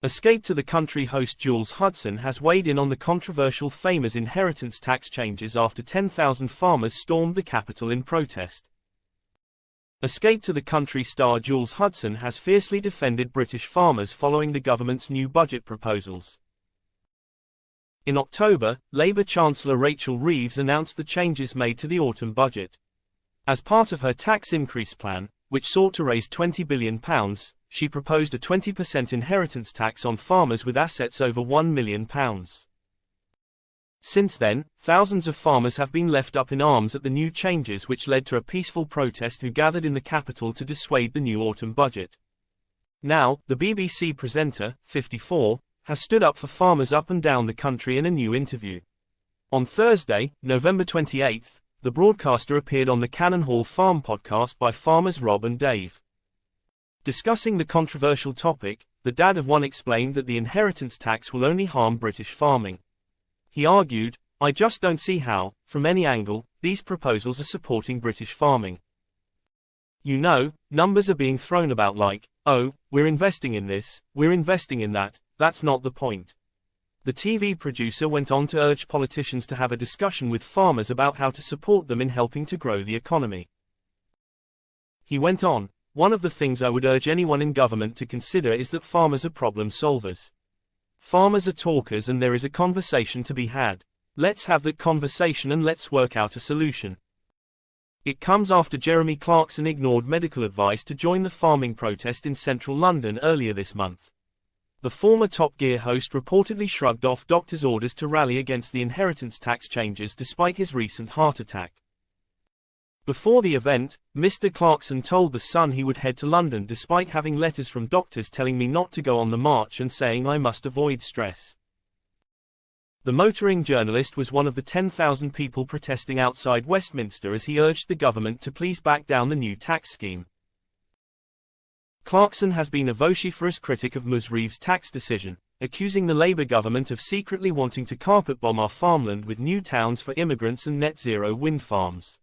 Escape to the Country host Jules Hudson has weighed in on the controversial Farmers' inheritance tax changes after 10,000 farmers stormed the Capitol in protest. Escape to the Country star Jules Hudson has fiercely defended British farmers following the government's new budget proposals. In October, Labour Chancellor Rachel Reeves announced the changes made to the autumn budget. As part of her tax increase plan, which sought to raise £20 billion, she proposed a 20% inheritance tax on farmers with assets over £1 million. Since then, thousands of farmers have been left up in arms at the new changes, which led to a peaceful protest who gathered in the capital to dissuade the new autumn budget. Now, the BBC presenter, 54, has stood up for farmers up and down the country in a new interview. On Thursday, November 28, the broadcaster appeared on the Cannon Hall Farm podcast by farmers Rob and Dave. Discussing the controversial topic, the dad of one explained that the inheritance tax will only harm British farming. He argued, "I just don't see how, from any angle, these proposals are supporting British farming. You know, numbers are being thrown about like, oh, we're investing in this, we're investing in that, that's not the point." The TV producer went on to urge politicians to have a discussion with farmers about how to support them in helping to grow the economy. He went on, "One of the things I would urge anyone in government to consider is that farmers are problem solvers. Farmers are talkers and there is a conversation to be had. Let's have that conversation and let's work out a solution." It comes after Jeremy Clarkson ignored medical advice to join the farming protest in central London earlier this month. The former Top Gear host reportedly shrugged off doctors' orders to rally against the inheritance tax changes despite his recent heart attack. Before the event, Mr. Clarkson told The Sun he would head to London despite having letters from doctors telling me not to go on the march and saying I must avoid stress. The motoring journalist was one of the 10,000 people protesting outside Westminster as he urged the government to please back down the new tax scheme. Clarkson has been a vociferous critic of Ms. Reeves' tax decision, accusing the Labour government of secretly wanting to carpet bomb our farmland with new towns for immigrants and net-zero wind farms.